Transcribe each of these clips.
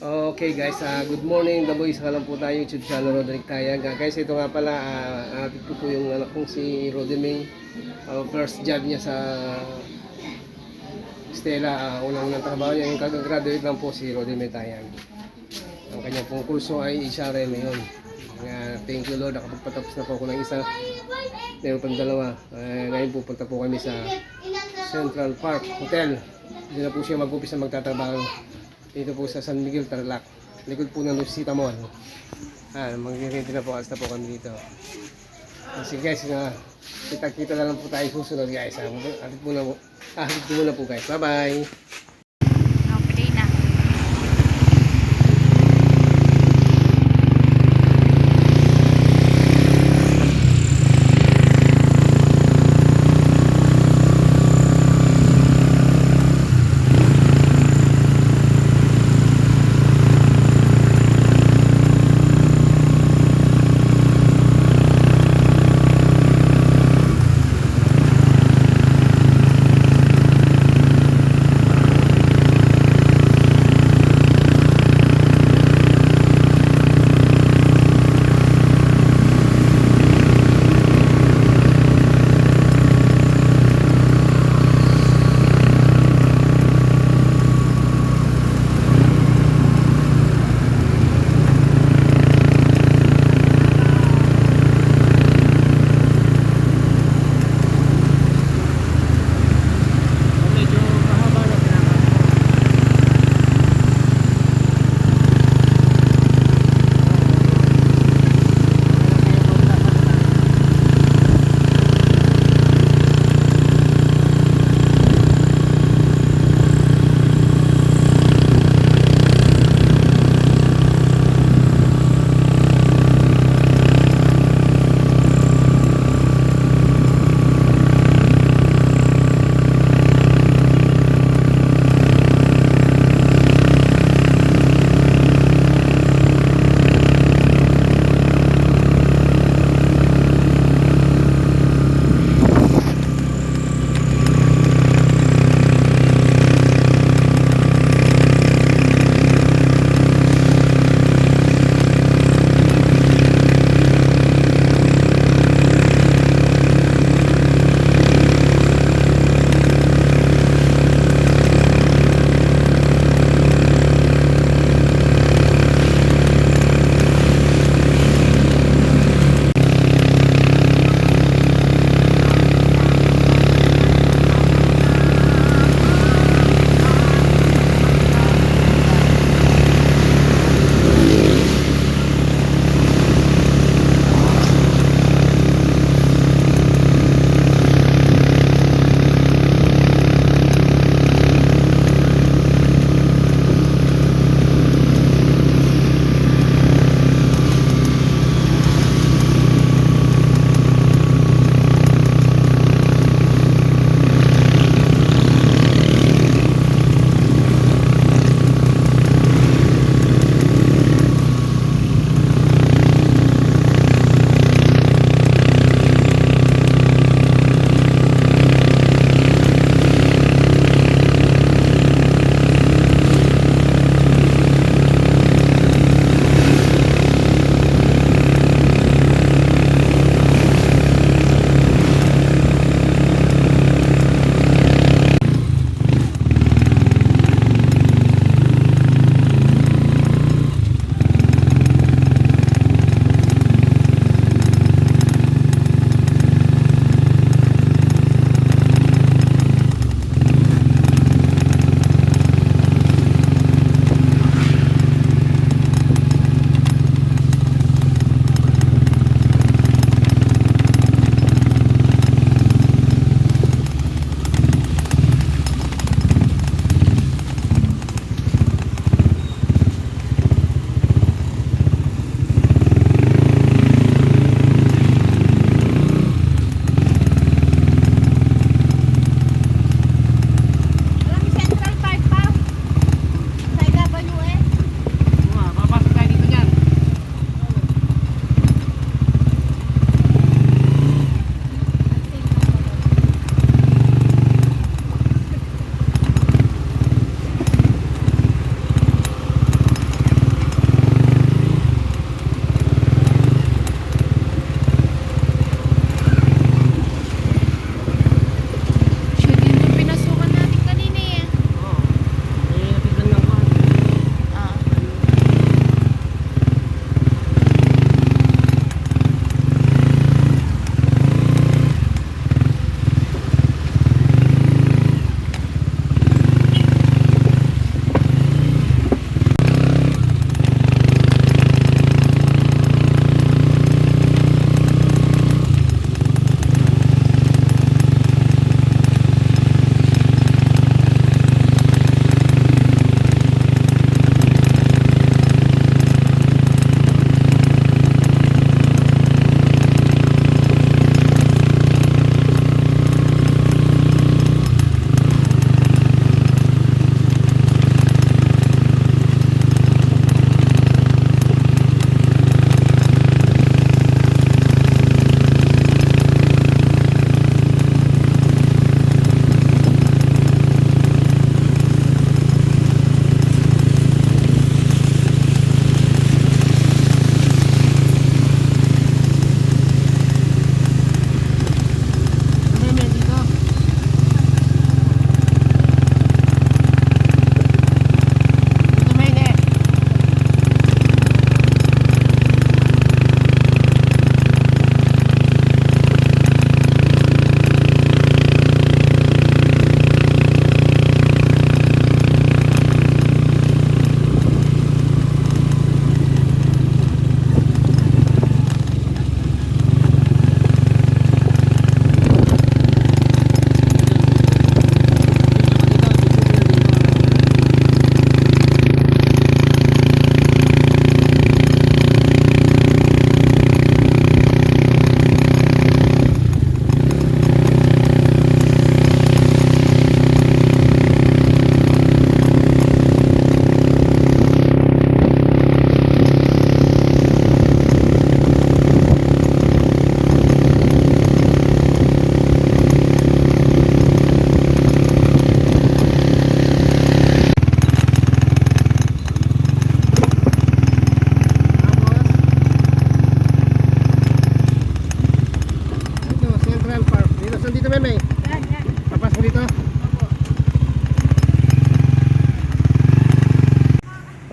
Okay guys, good morning the boys. Kalam po tayo YouTube channel Roderick Tayag. Guys, ito nga pala, ito po yung anak kong si Rodeming. First job niya sa Stella. Unang-unang trabaho niya, yung kag-graduate lang po si Rodeming Tayag. Ang kanyang pong kurso ay HRM ngayon. Thank you Lord, nakapagpatapos na po ako ng isa. Meron pang dalawa. Ngayon pupunta po kami sa Central Park Hotel. Hindi na po siya mag-upisa magtatrabaho. Dito po sa San Miguel, Tarlac. Likod po ng Lucita Mall. Mag-ready na po. Alas na po kami dito. Kasi guys, kita-kita na lang po tayo susunod guys. Alit muna po guys. Bye-bye! Okay na.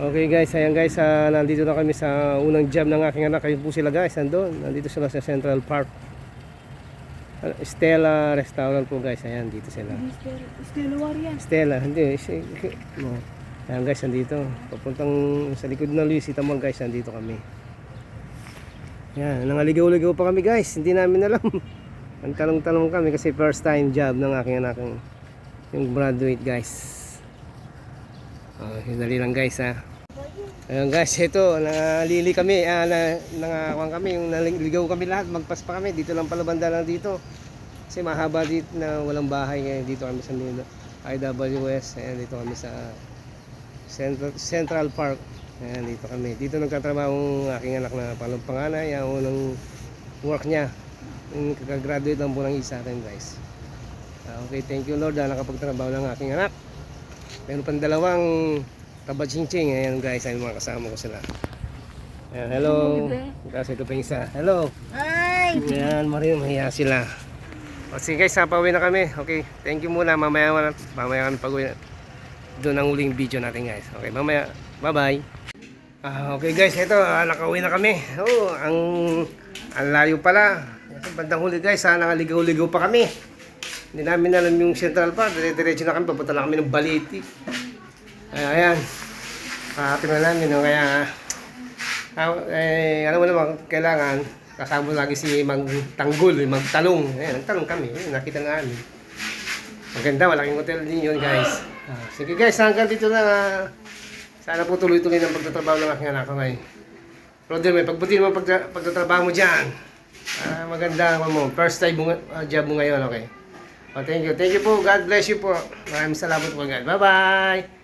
Okay guys, ayan guys, nandito na kami sa unang job ng aking anak. Ayun po sila guys, nandito sila sa Central Park. Stella Restaurant po guys, ayan, dito sila. Stella Warrior. Stella, hindi. No. Ayan guys, nandito. Papuntang sa likod ng Luisita Mall guys, nandito kami. Ayan, nangaligaw-ligaw pa kami guys, hindi namin alam. Ang tanong-tanong kami kasi first time job ng aking anak, yung graduate guys. Hinali lang guys ha. Ayan guys, ito, nalili kami, nangakuan kami, yung naligaw kami lahat, magpas pa kami, dito lang pala banda lang dito. Kasi mahaba dito na walang bahay ngayon, dito kami sa IWS, ayan, dito kami sa Central Park, ayan, dito kami. Dito nagtatrabaho ang aking anak na panganay, yung unang work niya, yung kakagraduate lang po ng isa rin guys. Okay, thank you Lord, nakapagtrabaho ng aking anak. Meron pang dalawang Tabaching-ching, ayan guys, ay mga kasama ko sila. Ayan, hello. Kasi ito pa yung isa. Hello. Hi! Ayan, mahiya sila. O sige guys, pauwi na kami. Okay, thank you muna. Mamaya kami pag-uwi. Doon ang uling video natin guys. Okay, mamaya. Bye-bye. Okay guys, ito, nakauwi na kami. Ang layo pala. Kasi bandang huli guys, nakaligaw-ligaw pa kami. Hindi namin alam yung Central Park. Diretso na kami, papunta na kami ng Baliti. Ayan, tingnan namin, no? Kaya alam mo naman, kailangan kasama lagi si Magtanggol, Magtalong. Ayan, nagtalong kami, ayan, nakita nga namin. Maganda, malaking hotel din yun guys. Sige guys, hanggang dito na. Sana po tuloy-tuloy ng pagtatrabaho ng aking anak. Okay, Roger, may pagbuti mo pagtatrabaho mo dyan. Maganda mo, first time job mo ngayon, okay. Thank you po, God bless you po. Maraming salamat po God, bye bye.